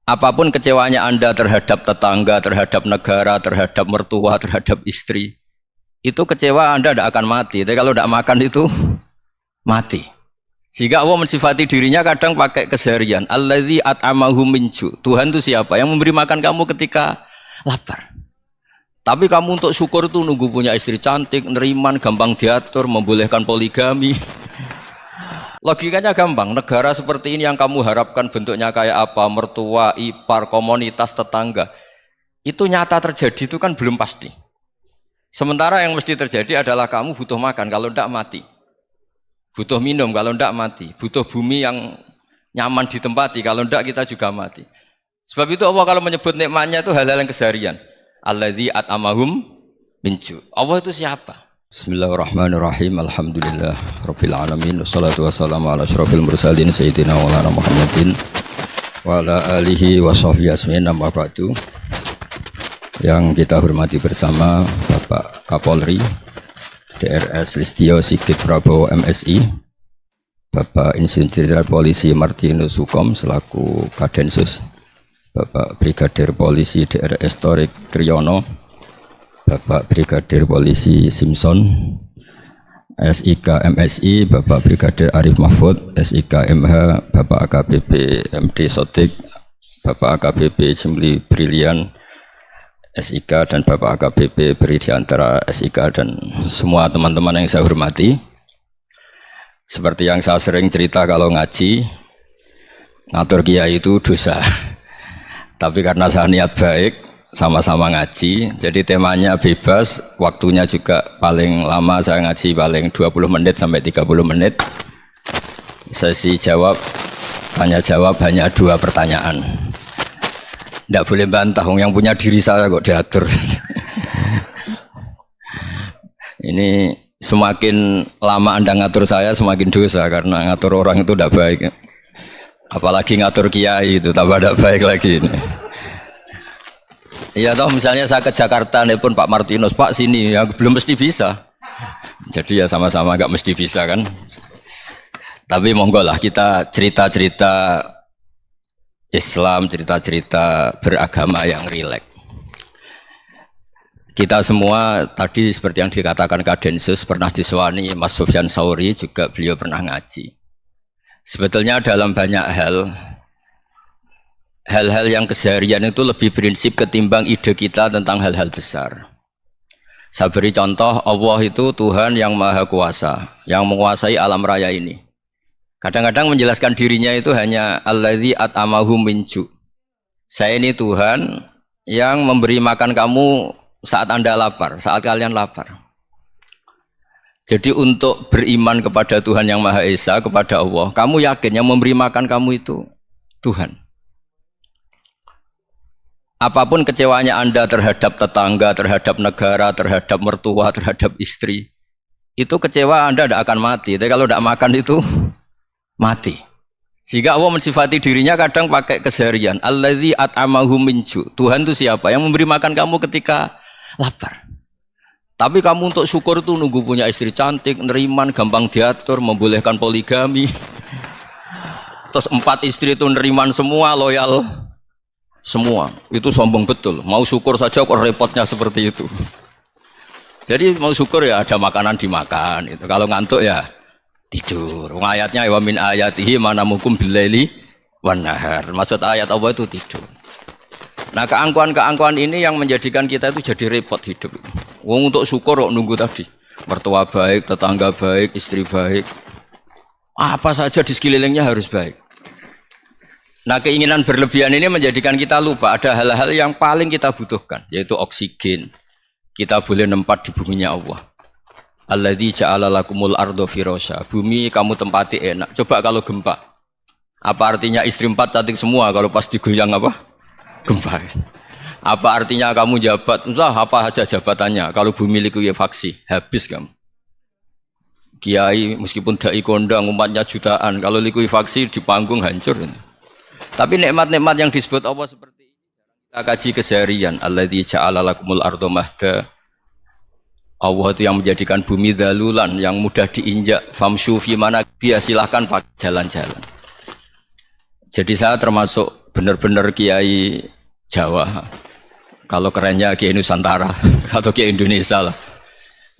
Apapun kecewanya Anda terhadap tetangga, terhadap negara, terhadap mertua, terhadap istri, itu kecewa Anda tidak akan mati. Tapi kalau tidak makan itu mati. Sehingga Allah mensifati dirinya kadang pakai keseharian. Allazi at'amahum min ju'. Tuhan itu siapa? Yang memberi makan kamu ketika lapar. Tapi kamu untuk syukur itu nunggu punya istri cantik, neriman, gampang diatur, membolehkan poligami. Logikanya gampang, negara seperti ini yang kamu harapkan bentuknya kayak apa, mertua, ipar, komunitas, tetangga, itu nyata terjadi itu kan belum pasti. Sementara yang mesti terjadi adalah kamu butuh makan, kalau tidak mati. Butuh minum, kalau tidak mati. Butuh bumi yang nyaman ditempati, kalau tidak kita juga mati. Sebab itu Allah kalau menyebut nikmatnya itu hal-hal yang keseharian. Alladzi at'amahum min ju'. Allah itu siapa? Bismillahirrahmanirrahim. Alhamdulillah rabbil alamin. Wassalatu wassalamu ala asyrofil mursalin sayyidina wa lana Muhammadin wa ala alihi wa sahbihi asmin. Amma ba'du. Yang kita hormati bersama Bapak Kapolri DRS Listio Sigit Prabowo MSI, Bapak Insinyur Jenderal Polisi Martinus Hukom selaku Kadensus, Bapak Brigadir Polisi DRS Torik Triyono, Bapak Brigadir Polisi Simpson, SIK MSI, Bapak Brigadir Arif Mahfud, SIK MH, Bapak AKBP MD Sotik, Bapak AKBP Jimli Brilian, SIK, dan Bapak AKBP Beri Diantara SIK, dan semua teman-teman yang saya hormati. Seperti yang saya sering cerita kalau ngaji, ngatur kiai itu dosa. Tapi karena saya niat baik, sama-sama ngaji, jadi temanya bebas, waktunya juga paling lama saya ngaji paling 20 menit sampai 30 menit. Sesi jawab, tanya jawab hanya 2 pertanyaan. Tidak boleh bantah, yang punya diri saya kok diatur. Ini semakin lama Anda ngatur saya semakin dosa, karena ngatur orang itu tidak baik. Apalagi ngatur kiai itu tambah tidak baik lagi ini. Iya toh, misalnya saya ke Jakarta nelpon Pak Martinus, Pak sini, ya belum mesti bisa. Jadi ya sama-sama nggak mesti bisa kan. Tapi monggo lah kita cerita-cerita Islam, cerita-cerita beragama yang rileks. Kita semua tadi seperti yang dikatakan Kadensus pernah disewani Mas Sufyan Sauri, juga beliau pernah ngaji. Sebetulnya dalam banyak hal-hal yang keseharian itu lebih prinsip ketimbang ide kita tentang hal-hal besar. Saya beri contoh, Allah itu Tuhan yang maha kuasa, yang menguasai alam raya ini. Kadang-kadang menjelaskan dirinya itu hanya Alladzi at'amahum min ju'. Saya ini Tuhan yang memberi makan kamu saat Anda lapar, saat kalian lapar. Jadi untuk beriman kepada Tuhan yang Maha Esa, kepada Allah, kamu yakin yang memberi makan kamu itu Tuhan. Apapun kecewanya Anda terhadap tetangga, terhadap negara, terhadap mertua, terhadap istri, itu kecewa Anda tidak akan mati. Tapi kalau tidak makan itu mati. Sehingga Allah mensifati dirinya kadang pakai keseharian. Allazi at'amahum min ju'. Tuhan itu siapa? Yang memberi makan kamu ketika lapar. Tapi kamu untuk syukur itu nunggu punya istri cantik, neriman, gampang diatur, membolehkan poligami. Terus 4 istri itu neriman semua, loyal semua, itu sombong betul. Mau syukur saja kok repotnya seperti itu. Jadi mau syukur ya ada makanan dimakan. Itu kalau ngantuk ya tidur. Ayatnya wa min ayatihi manamukum billaili wan nahar. Maksud ayat Allah itu tidur. Nah keangkuhan-keangkuhan ini yang menjadikan kita itu jadi repot hidup. Untuk syukur kok nunggu tadi. Mertua baik, tetangga baik, istri baik. Apa saja di sekelilingnya harus baik. Nah keinginan berlebihan ini menjadikan kita lupa ada hal-hal yang paling kita butuhkan, yaitu oksigen. Kita boleh nempat di buminya Allah. Alladzi ja'ala lakumul ardo firasya. Bumi kamu tempati enak. Coba kalau gempa, apa artinya istri 4 cantik semua kalau pas digoyang apa? Gempa. Apa artinya kamu jabat? Entah apa aja jabatannya. Kalau bumi likuifaksi, habis kamu. Kiai meskipun dai kondang umatnya jutaan, kalau likuifaksi di panggung hancur. Tapi nikmat-nikmat yang disebut Allah seperti ini kita kaji keseharian. Alladzi ja'ala lakumul ardo mahda. Allah itu yang menjadikan bumi dalulan, yang mudah diinjak. Famshu fi mana biya, silahkan pakai jalan-jalan. Jadi saya termasuk benar-benar kiai Jawa. Kalau kerennya kiai Nusantara atau kiai Indonesia lah.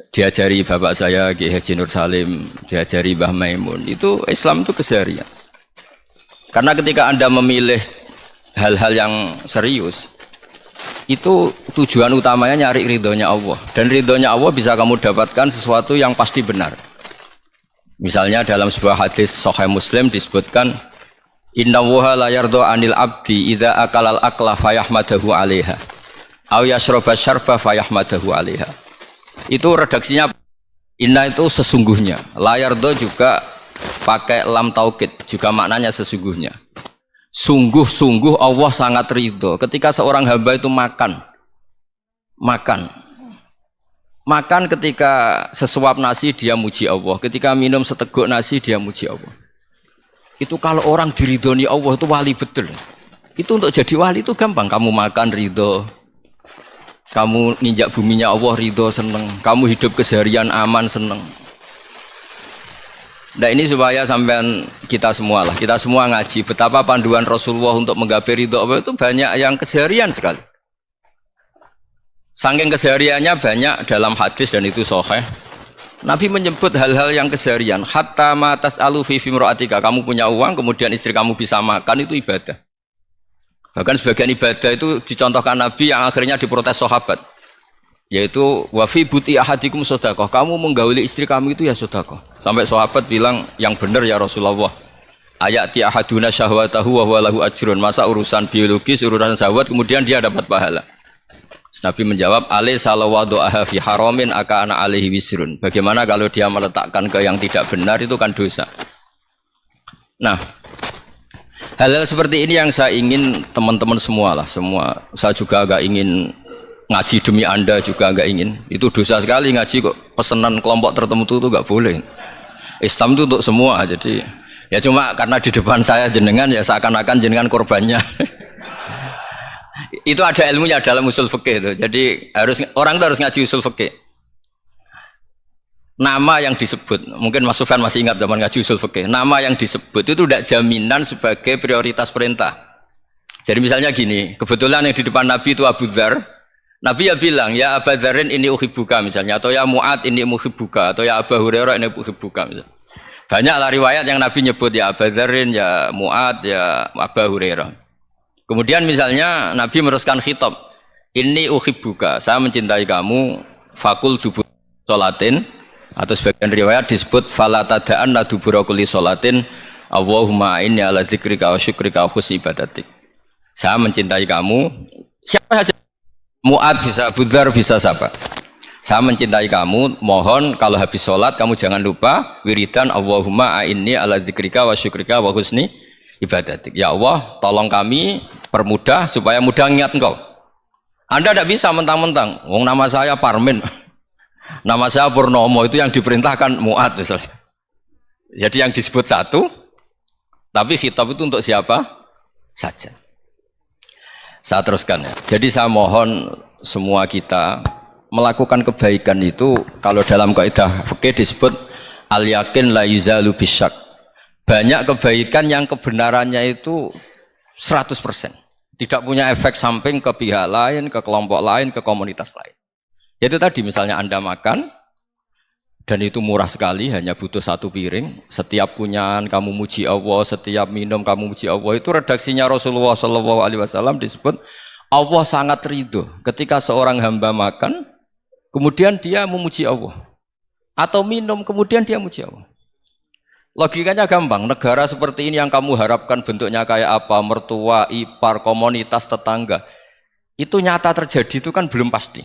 Diajari bapak saya Kiai Haji Nur Salim, diajari Mbah Maimun. Itu Islam itu keseharian. Karena ketika Anda memilih hal-hal yang serius, itu tujuan utamanya nyari ridhonya Allah. Dan ridhonya Allah bisa kamu dapatkan sesuatu yang pasti benar. Misalnya dalam sebuah hadis Sahih Muslim disebutkan, Inna wuha la yardo anil abdi idha akalal akla fayahmadahu alaiha aw yashroba syarba fayahmadahu alaiha. Itu redaksinya inna itu sesungguhnya, layar do juga pakai lam taukid juga maknanya sesungguhnya. Sungguh-sungguh Allah sangat ridho ketika seorang hamba itu makan ketika sesuap nasi dia muji Allah, ketika minum seteguk nasi dia muji Allah. Itu kalau orang diridhoni Allah itu wali betul. Itu untuk jadi wali itu gampang, kamu makan ridho, kamu ninjak buminya Allah ridho seneng, kamu hidup keseharian aman seneng. Nah ini supaya sampean kita semua ngaji betapa panduan Rasulullah untuk menggapai ridho Allah itu banyak yang keseharian sekali. Saking kesehariannya banyak dalam hadis dan itu sahih. Nabi menyebut hal-hal yang keseharian. Hatta ma tas'alu fi fimra'atika, kamu punya uang kemudian istri kamu bisa makan, itu ibadah. Bahkan sebagian ibadah itu dicontohkan Nabi yang akhirnya diprotes sahabat, yaitu wa fi buti ahadikum sedekah, kamu menggauli istri kamu itu ya sedekah. Sampai sahabat bilang, yang benar ya Rasulullah, ayati ahaduna syahwatahu wa huwa lahu ajrun, masa urusan biologis, urusan syahwat kemudian dia dapat pahala. Nabi menjawab, alaysa lawadu'aha fi haramin aka ana alaihi wisrun. Bagaimana kalau dia meletakkan ke yang tidak benar, itu kan dosa. Nah, hal-hal seperti ini yang saya ingin teman-teman semua lah, semua. Saya juga agak ingin ngaji demi Anda juga agak ingin. Itu dosa sekali ngaji kok pesanan kelompok tertentu itu enggak boleh. Islam itu untuk semua. Jadi ya cuma karena di depan saya jenengan ya seakan-akan jenengan korbannya. Itu ada ilmunya dalam usul fikih itu. Jadi orang itu harus ngaji usul fikih. Nama yang disebut, mungkin Mas Sufyan masih ingat zaman ngaji usul fikih. Nama yang disebut itu tidak jaminan sebagai prioritas perintah. Jadi misalnya gini, kebetulan yang di depan Nabi itu Abu Dzar. Nabi ya bilang, ya Abu Dzarin ini uhibbuka misalnya, atau ya Mu'ad ini uhibbuka, atau ya Abu Hurairah ini uhibbuka misalnya. Banyaklah riwayat yang Nabi nyebut ya Abu Dzarin, ya Mu'ad, ya Abu Hurairah. Kemudian misalnya Nabi meneruskan khitab, ini uhibbuka, saya mencintai kamu, fakul dubur sholatin, atau sebagian riwayat disebut fala tada'anna dubura kulli sholatin, Allahumma inni ala dzikrika wa syukrika wa husni ibadatik. Saya mencintai kamu, siapa saja, Mu'ad bisa, Abu Dzar bisa, siapa. Saya mencintai kamu, mohon kalau habis sholat kamu jangan lupa wiridan Allahumma inni ala dzikrika wa syukrika wa husni ibadatik. Ya Allah, tolong kami permudah supaya mudah ingat engkau. Anda tidak bisa mentang-mentang, wong nama saya Parmin, nama saya Purnomo, itu yang diperintahkan Mu'ad misalnya. Jadi yang disebut satu, tapi khitab itu untuk siapa saja. Saya teruskan ya. Jadi saya mohon semua kita melakukan kebaikan itu, kalau dalam kaidah fikih disebut al yakin la yuzalu bisyak. Banyak kebaikan yang kebenarannya itu 100%. Tidak punya efek samping ke pihak lain, ke kelompok lain, ke komunitas lain. Yaitu tadi misalnya Anda makan dan itu murah sekali, hanya butuh satu piring. Setiap punyaan kamu muji Allah, setiap minum kamu muji Allah. Itu redaksinya Rasulullah SAW disebut Allah sangat ridho ketika seorang hamba makan, kemudian dia memuji Allah, atau minum kemudian dia muji Allah. Logikanya gampang. Negara seperti ini yang kamu harapkan bentuknya kayak apa, mertua, ipar, komunitas, tetangga, itu nyata terjadi itu kan belum pasti.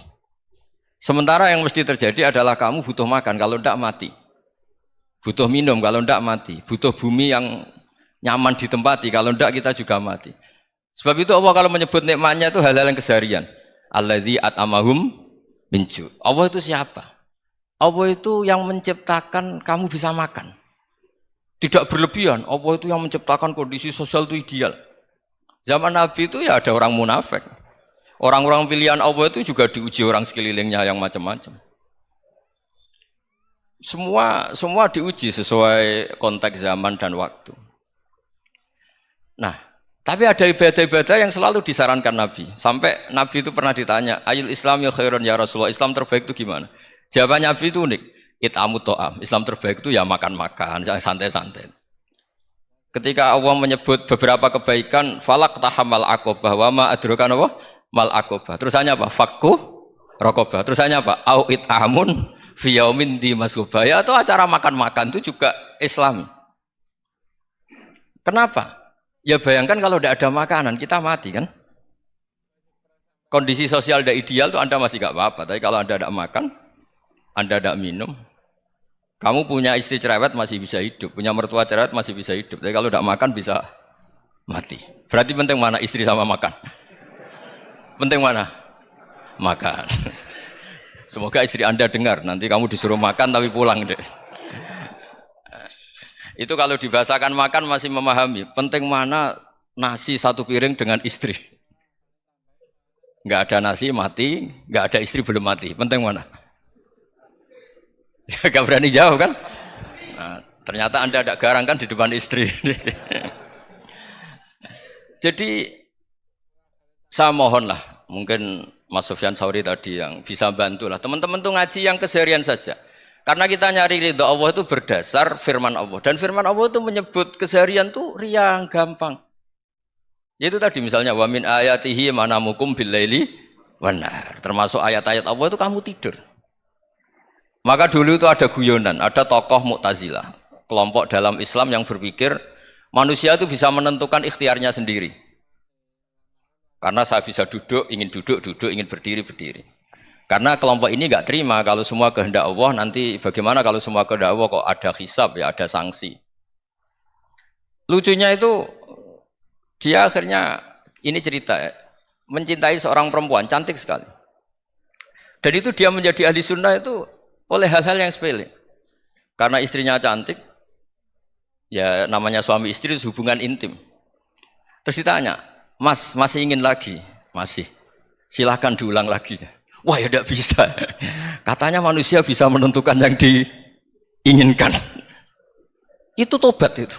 Sementara yang mesti terjadi adalah kamu butuh makan, kalau tidak mati. Butuh minum, kalau tidak mati. Butuh bumi yang nyaman ditempati, kalau tidak kita juga mati. Sebab itu Allah kalau menyebut nikmatnya itu hal-hal yang keseharian. Alladzi at'amahum min ju'. Allah itu siapa? Allah itu yang menciptakan kamu bisa makan. Tidak berlebihan. Allah itu yang menciptakan kondisi sosial itu ideal. Zaman Nabi itu ya ada orang munafik. Orang-orang pilihan Allah itu juga diuji orang sekelilingnya yang macam-macam. Semua diuji sesuai konteks zaman dan waktu. Nah, tapi ada ibadah-ibadah yang selalu disarankan Nabi. Sampai Nabi itu pernah ditanya, ayul Islam ya khairun ya Rasulullah, Islam terbaik itu gimana? Jawaban Nabi itu unik. It'amu to'am. Islam terbaik itu ya makan-makan, santai-santai. Ketika Allah menyebut beberapa kebaikan, falak tahamal aqobah, wa ma adrokan apa? Mal aqobah. Terusannya apa? Fakku rokobah. Terusannya apa? Au it'amun fiyaumin di masubaya. Atau acara makan-makan itu juga Islam. Kenapa? Ya bayangkan kalau tidak ada makanan, kita mati kan? Kondisi sosial tidak ideal tuh Anda masih gak apa-apa. Tapi kalau Anda tidak makan, Anda tidak minum, kamu punya istri cerewet masih bisa hidup, punya mertua cerewet masih bisa hidup. Tapi kalau tidak makan bisa mati. Berarti penting mana istri sama makan? Penting mana? Makan. Semoga istri Anda dengar, nanti kamu disuruh makan tapi pulang deh. Itu kalau dibahasakan makan masih memahami. Penting mana nasi satu piring dengan istri. Nggak ada nasi mati, nggak ada istri belum mati. Penting mana? Gak berani jawab kan? Nah, ternyata Anda ada garang kan di depan istri. Jadi saya mohonlah, mungkin Mas Sufyan Sauri tadi yang bisa bantulah. Teman-teman tuh ngaji yang keseharian saja. Karena kita nyari ridho Allah itu berdasar firman Allah. Dan firman Allah itu menyebut keseharian itu riang, gampang. Itu tadi misalnya wa min ayatihi manamukum billaili wanar. Termasuk ayat-ayat Allah itu kamu tidur. Maka dulu itu ada guyonan, ada tokoh Mu'tazilah, kelompok dalam Islam yang berpikir manusia itu bisa menentukan ikhtiarnya sendiri. Karena saya bisa duduk, ingin duduk, ingin berdiri, berdiri. Karena kelompok ini nggak terima kalau semua kehendak Allah, nanti bagaimana kalau semua kehendak Allah kok ada hisab ya, ada sanksi. Lucunya itu dia akhirnya ini cerita mencintai seorang perempuan cantik sekali. Dan itu dia menjadi ahli sunnah itu oleh hal-hal yang sepele. Karena istrinya cantik, ya namanya suami istri itu hubungan intim. Terus ditanya, Mas masih ingin lagi? Masih. Silahkan diulang lagi. Wah ya tidak bisa. Katanya manusia bisa menentukan yang diinginkan. Itu tobat itu.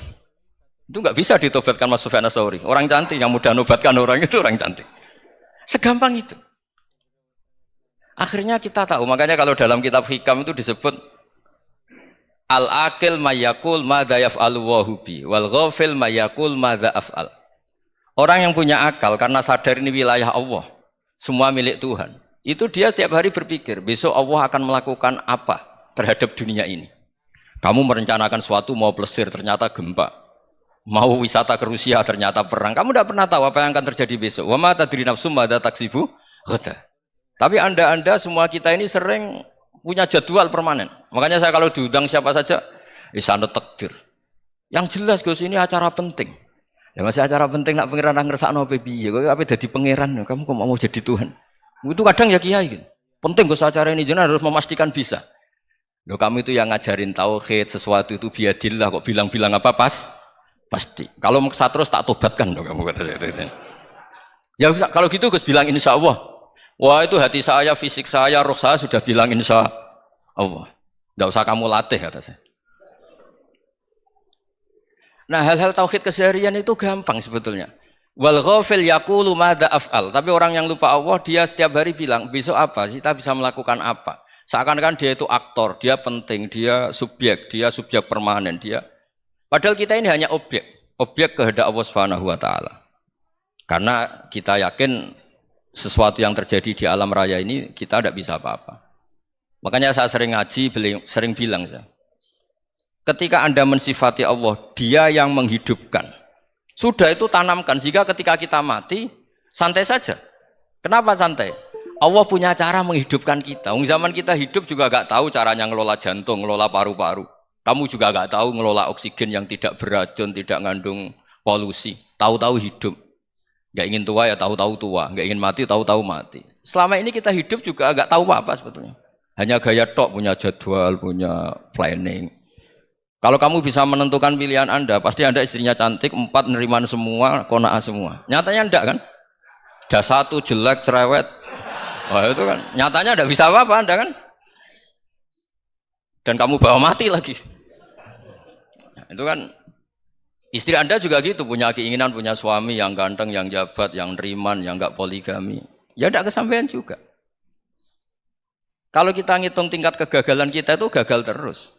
Itu nggak bisa ditobatkan Mas Sufyan Ats-Tsauri. Orang cantik yang mudah nobatkan orang itu orang cantik. Segampang itu. Akhirnya kita tahu. Makanya kalau dalam kitab Hikam itu disebut al-akil mayakul madza yaf'alu wa hubi wal ghafil mayakul madza af'al. Orang yang punya akal karena sadar ini wilayah Allah, semua milik Tuhan. Itu dia tiap hari berpikir, besok Allah akan melakukan apa terhadap dunia ini. Kamu merencanakan sesuatu mau plesir, ternyata gempa. Mau wisata ke Rusia, ternyata perang. Kamu tidak pernah tahu apa yang akan terjadi besok. Wa ma tadri nafsum madza taksibu ghadan. Tapi anda semua kita ini sering punya jadwal permanen. Makanya saya kalau diundang siapa saja, isane takdir. Yang jelas Gus ini acara penting. Ya masih acara penting nak pangeran ngersakno apa piye? Kok ape dadi pangeran? Kamu kok mau jadi Tuhan? Itu kadang ya kiai gitu. Penting Gus acara ini jenengan harus memastikan bisa. Loh kamu itu yang ngajarin tauhid, sesuatu itu biadillah kok bilang-bilang apa pasti. Kalau maksa terus tak tobatkan loh kamu kata saya itu. Ya kalau gitu Gus bilang insya Allah. Wah itu hati saya, fisik saya, roh saya sudah bilang insya Allah. Tidak usah kamu latih kata saya. Nah hal-hal tauhid keseharian itu gampang sebetulnya. Wal ghafil yaqulu madza af'al. Tapi orang yang lupa Allah dia setiap hari bilang besok apa? Kita bisa melakukan apa? Seakan-akan dia itu aktor, dia penting, dia subjek permanen, dia. Padahal kita ini hanya objek kehendak Allah Subhanahu wa taala. Karena kita yakin sesuatu yang terjadi di alam raya ini kita tidak bisa apa-apa. Makanya saya sering ngaji, sering bilang saya. Ketika Anda mensifati Allah, Dia yang menghidupkan. Sudah itu tanamkan sehingga ketika kita mati santai saja. Kenapa santai? Allah punya cara menghidupkan kita. Zaman kita hidup juga gak tahu caranya ngelola jantung, ngelola paru-paru. Kamu juga gak tahu ngelola oksigen yang tidak beracun, tidak ngandung polusi. Tahu-tahu hidup. Gak ingin tua ya tahu-tahu tua, gak ingin mati tahu-tahu mati. Selama ini kita hidup juga gak tahu apa sebetulnya. Hanya gaya tok, punya jadwal, punya planning. Kalau kamu bisa menentukan pilihan Anda, pasti Anda istrinya cantik, 4 neriman semua, kona'ah semua. Nyatanya enggak kan? Ada 1 jelek, cerewet. Wah itu kan, nyatanya enggak bisa apa-apa Anda kan? Dan kamu bawa mati lagi. Nah, itu kan, Istri Anda juga gitu, punya keinginan punya suami yang ganteng, yang jabat, yang riman, yang enggak poligami. Ya tidak kesampaian juga. Kalau kita ngitung tingkat kegagalan kita itu gagal terus.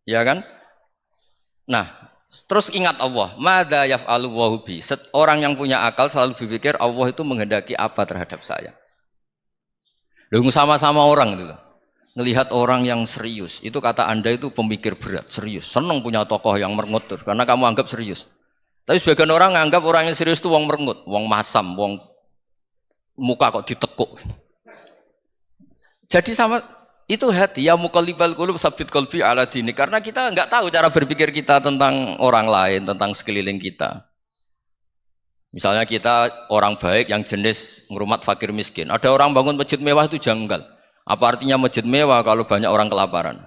Ya kan? Nah, terus ingat Allah, madza yaf'alu wa bi. Orang yang punya akal selalu berpikir Allah itu menghendaki apa terhadap saya. Lalu sama-sama orang gitu. Ngelihat orang yang serius, itu kata Anda itu pemikir berat, serius. Senang punya tokoh yang merengut karena kamu anggap serius. Tapi sebagian orang anggap orang yang serius itu wong merengut, wong masam, wong muka kok ditekuk. Jadi sama itu hati ya muqallibal qulub tsabbit qalbi ala dini, karena kita enggak tahu cara berpikir kita tentang orang lain, tentang sekeliling kita. Misalnya kita orang baik yang jenis ngrumat fakir miskin. Ada orang bangun masjid mewah itu janggal. Apa artinya masjid mewah kalau banyak orang kelaparan?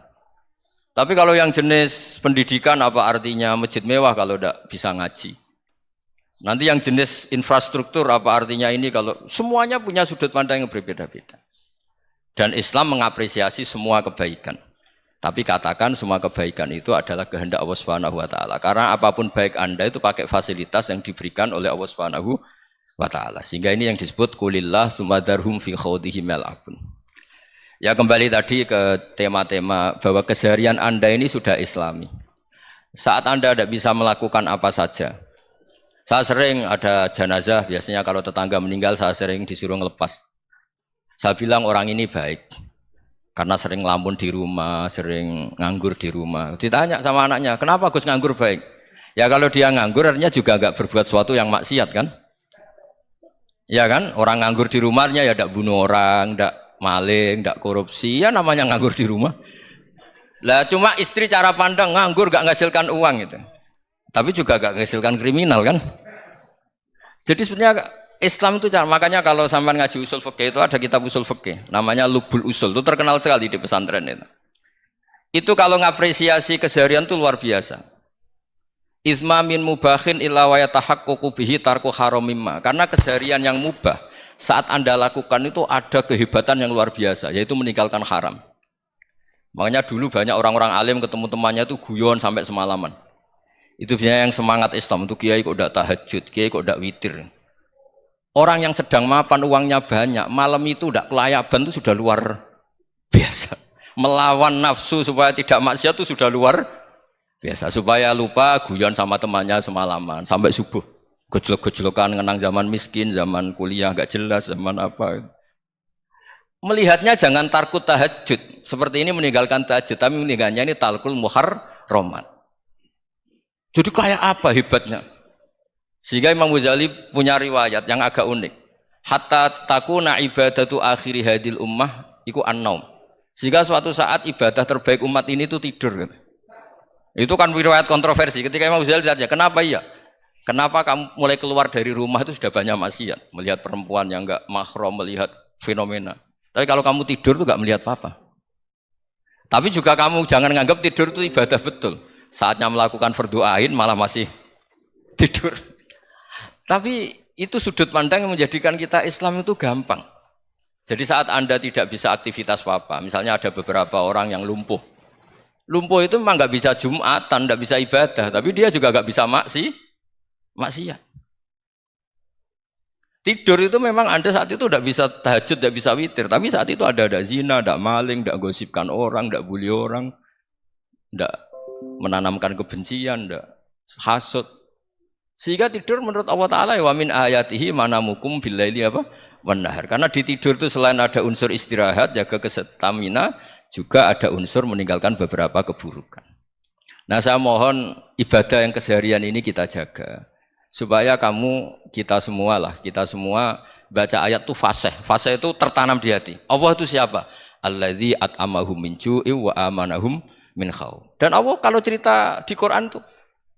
Tapi kalau yang jenis pendidikan apa artinya masjid mewah kalau tidak bisa ngaji? Nanti yang jenis infrastruktur apa artinya ini kalau semuanya punya sudut pandang yang berbeda-beda. Dan Islam mengapresiasi semua kebaikan. Tapi katakan semua kebaikan itu adalah kehendak Allah Subhanahu wa taala. Karena apapun baik Anda itu pakai fasilitas yang diberikan oleh Allah Subhanahu wa taala. Sehingga ini yang disebut qulillah sumadarhum fi khawdihim yal'abun. Ya kembali tadi ke tema-tema bahwa keseharian Anda ini sudah Islami. Saat Anda tidak bisa melakukan apa saja. Saya sering ada jenazah, biasanya kalau tetangga meninggal saya sering disuruh ngelepas. Saya bilang orang ini baik karena sering ngelamun di rumah, sering nganggur di rumah. Ditanya sama anaknya, kenapa Gus nganggur baik? Ya kalau dia nganggur artinya juga enggak berbuat sesuatu yang maksiat kan? Ya kan? Orang nganggur di rumahnya ya enggak bunuh orang, enggak maling, enggak korupsi, ya namanya nganggur di rumah. Lah cuma istri cara pandang nganggur enggak menghasilkan uang gitu. Tapi juga enggak menghasilkan kriminal kan? Jadi sebenarnya Islam itu makanya kalau sampean ngaji usul fikih itu ada kitab usul fikih namanya Lubul Usul, itu terkenal sekali di pesantren itu. Itu kalau ngapresiasi keseharian itu luar biasa. Izma min mubahin illa wa yatahaqqaqu bihi tarku haramimma. Karena keseharian yang mubah saat Anda lakukan itu ada kehebatan yang luar biasa, yaitu meninggalkan haram. Makanya dulu banyak orang-orang alim ketemu temannya itu guyon sampai semalaman. Itu biasanya yang semangat Islam itu kiai kok udah tahajud, kiai kok udah witir. Orang yang sedang mapan uangnya banyak, malam itu udah kelayaban itu sudah luar biasa. Melawan nafsu supaya tidak maksiat itu sudah luar biasa. Supaya lupa guyon sama temannya semalaman sampai subuh. Gejlok-gejlokan ngenang zaman miskin, zaman kuliah gak jelas, zaman apa. Melihatnya jangan tarkut tahajud. Seperti ini meninggalkan tahajud, tapi meninggalnya ini talkul muharramat. Jadi kayak apa hebatnya? Sehingga Imam Ghazali punya riwayat yang agak unik. Hatta takuna ibadatu akhiri hadil ummah iku an-naum. Sehingga suatu saat ibadah terbaik umat ini itu tidur. Itu kan riwayat kontroversi. Ketika Imam Ghazali ditanya, kenapa iya? Kenapa kamu mulai keluar dari rumah itu sudah banyak maksiat? Melihat perempuan yang enggak mahram, melihat fenomena. Tapi kalau kamu tidur itu enggak melihat apa-apa. Tapi juga kamu jangan nganggap tidur itu ibadah betul. Saatnya melakukan fardu ain malah masih tidur. Tapi itu sudut pandang yang menjadikan kita Islam itu gampang. Jadi saat Anda tidak bisa aktivitas apa-apa, misalnya ada beberapa orang yang lumpuh. Lumpuh itu memang nggak bisa Jumatan, nggak bisa ibadah, tapi dia juga nggak bisa maksiat. Tidur itu memang Anda saat itu tidak bisa tahajud, tidak bisa witir, tapi saat itu ada zina, ada maling, tidak gosipkan orang, tidak bully orang, tidak menanamkan kebencian, tidak hasud. Sehingga tidur menurut Allah Ta'ala wa min ayatihi manamukum billaili apa? Wan-nahar. Karena di tidur itu selain ada unsur istirahat, jaga kestamina, juga ada unsur meninggalkan beberapa keburukan. Nah saya mohon ibadah yang keseharian ini kita jaga. Supaya kita semua baca ayat itu fasih. Fasih itu tertanam di hati. Allah itu siapa? Alladzi at'amahum min ju'i wa amanahum min khauf. Dan Allah kalau cerita di Quran itu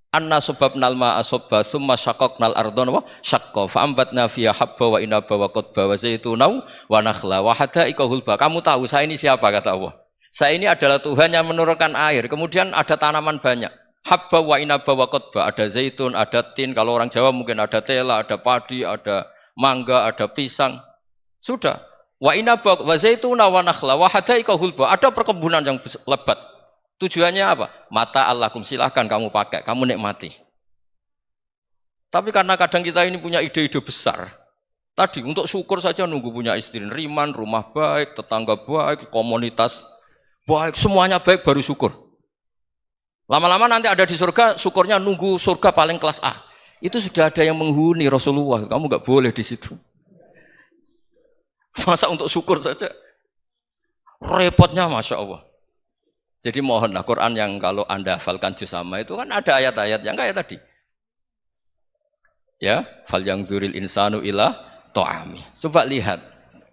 anna sababnal ma'a sabba thumma syaqaqnal ardha wa syaqqa fa ambatna fiha habba wa inaba wa qadba wa zaituna wa nakhla wa hada'iqa hulba. Kamu tahu saya ini siapa kata Allah? Saya ini adalah Tuhan yang menurunkan air, kemudian ada tanaman banyak. Habba wa inaba wa qadba, ada zaitun, ada tin, kalau orang Jawa mungkin ada tela, ada padi, ada mangga, ada pisang. Sudah. Wa inaba wa zaituna wa nakhla wa hada'iqa hulba, ada perkebunan yang lebat. Tujuannya apa? Mata Allahkum, silahkan kamu pakai, kamu nikmati. Tapi karena kadang kita ini punya ide-ide besar. Tadi untuk syukur saja nunggu punya istri riman, rumah baik, tetangga baik, komunitas baik, semuanya baik baru syukur. Lama-lama nanti ada di surga, syukurnya nunggu surga paling kelas A. Itu sudah ada yang menghuni Rasulullah, kamu nggak boleh di situ. Masa untuk syukur saja? Repotnya Masya Allah. Jadi mohonlah Quran yang kalau Anda hafalkan juz sama itu kan ada ayat-ayat yang kayak tadi. Ya, fal yang dzuril insanu ila to'ami. Coba lihat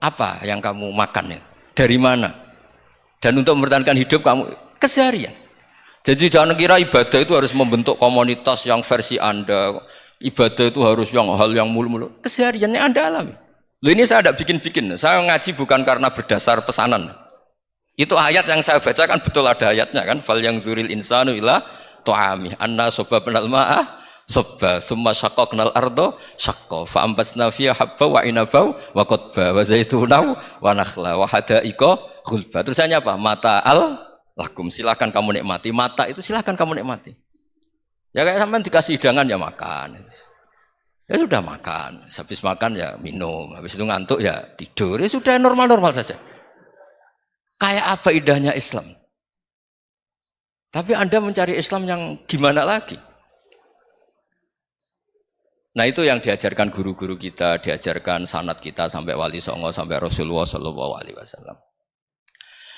apa yang kamu makan ya, dari mana? Dan untuk mempertahankan hidup kamu keseharian. Jadi jangan kira ibadah itu harus membentuk komunitas yang versi Anda. Ibadah itu harus yang hal yang mulu-mulu. Kesehariannya Anda alami. Loh ini saya tidak bikin-bikin. Saya ngaji bukan karena berdasar pesanan. Itu ayat yang saya baca kan betul ada ayatnya kan. Fal yang dzuril insanu ila to'ami. Anna sobabnal ma'ah sobba thumma syaqqaqnal ardo syaqqa fa ambasna fiha habba wa inaba wa qadba wa zaituna wa nakhla wa hadaiqa ghulba. Terusannya apa? Mata al lakum, silakan kamu nikmati. Mata itu silakan kamu nikmati. Ya kayak sampean dikasih hidangan ya makan. Ya sudah makan, habis makan ya minum, habis itu ngantuk ya tidur. Ya sudah normal-normal saja. Kayak apa indahnya Islam? Tapi Anda mencari Islam yang gimana lagi? Nah itu yang diajarkan guru-guru kita, diajarkan sanad kita sampai Wali Songo, sampai Rasulullah SAW.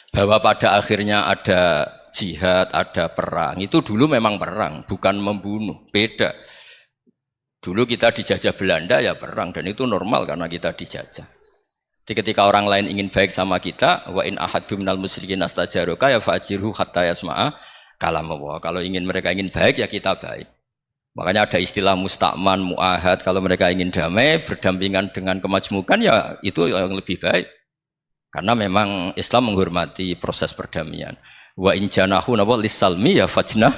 Bahwa pada akhirnya ada jihad, ada perang. Itu dulu memang perang, bukan membunuh, beda. Dulu kita dijajah Belanda ya perang, dan itu normal karena kita dijajah. Jadi ketika orang lain ingin baik sama kita, wa in ahadum minal musyrikin astajaroka ya fa'jirhu hatta yasma'a kalam Allah. Kalau mereka ingin baik ya kita baik. Makanya ada istilah musta'man, mu'ahad. Kalau mereka ingin damai, berdampingan dengan kemajmukan, ya itu yang lebih baik. Karena memang Islam menghormati proses perdamaian. Wa in janahu nawa lissalmi ya fajnah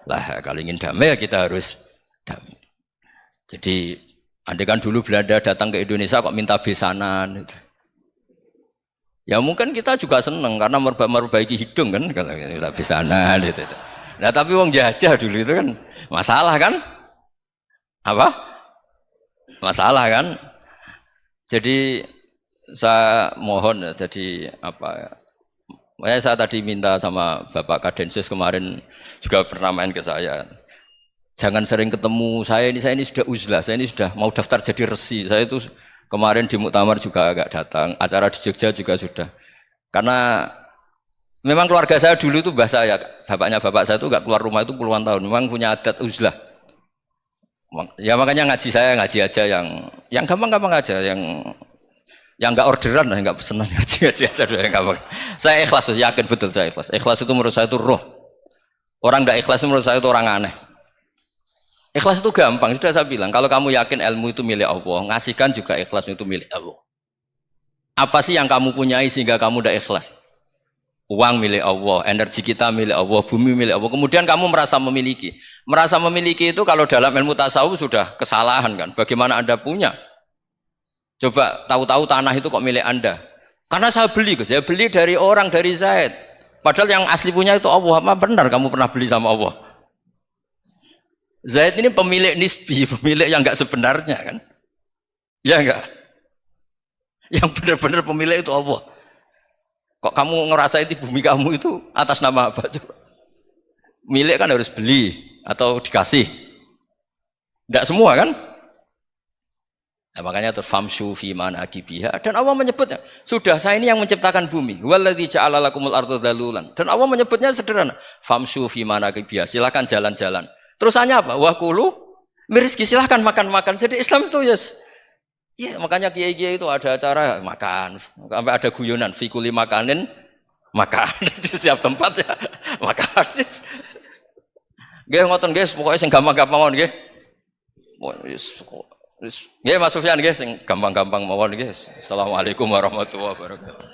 lah. Kalau ingin damai ya kita harus damai. Jadi, andai kan dulu Belanda datang ke Indonesia kok minta besanan. Gitu. Ya mungkin kita juga senang karena memperbaiki hidung kan. Kalau minta besanan. Gitu. Nah tapi wong jajah dulu itu kan masalah kan? Apa? Masalah kan? Jadi saya mohon jadi apa? Saya tadi minta sama Bapak Kadensus kemarin juga pernah main ke saya. Jangan sering ketemu saya ini sudah uzlah, saya ini sudah mau daftar jadi resi. Saya itu kemarin di muktamar juga agak datang, acara di Jogja juga sudah. Karena memang keluarga saya dulu itu bahasa ya, bapaknya bapak saya itu gak keluar rumah itu puluhan tahun. Memang punya adat uzlah. Ya makanya ngaji saya ngaji aja yang gampang-gampang aja, yang nggak orderan, yang nggak pesenan ngaji aja dulu yang gampang. Saya ikhlas, yakin betul saya ikhlas. Ikhlas itu menurut saya itu roh. Orang nggak ikhlas menurut saya itu orang aneh. Ikhlas itu gampang, sudah saya bilang. Kalau kamu yakin ilmu itu milik Allah, ngasihkan juga ikhlas itu milik Allah. Apa sih yang kamu punyai sehingga kamu udah ikhlas? Uang milik Allah, energi kita milik Allah, bumi milik Allah. Kemudian kamu merasa memiliki. Merasa memiliki itu kalau dalam ilmu tasawuf sudah kesalahan kan. Bagaimana Anda punya? Coba tahu-tahu tanah itu kok milik Anda. Karena saya beli, saya beli dari orang, dari Zaid. Padahal yang asli punya itu Allah. Apa benar kamu pernah beli sama Allah? Zaid ini pemilik nisbi, pemilik yang enggak sebenarnya kan? Ya enggak? Yang benar-benar pemilik itu Allah. Kok kamu ngerasa itu bumi kamu itu atas nama apa? Coba. Milik kan harus beli atau dikasih. Tidak semua kan? Nah, makanya itu famshu fi manakibiha, dan Allah menyebutnya sudah saya ini yang menciptakan bumi. Walladzi ja'ala lakumul arda dalulan. Dan Allah menyebutnya sederhana. Famshu fi manakibiha, silakan jalan-jalan. Terusannya apa? Wa kulu mirizki, silakan makan-makan. Jadi Islam itu yes. Ya, makanya kiai-kiai itu ada acara makan, sampai ada guyonan fikuli makanin makan di setiap tempat ya makan. Nggih ngoten nggih, pokoke sing gampang-gampang mawon nggih. Nggih Mas Sufyan nggih sing gampang-gampang mawon nggih. Assalamualaikum warahmatullahi wabarakatuh.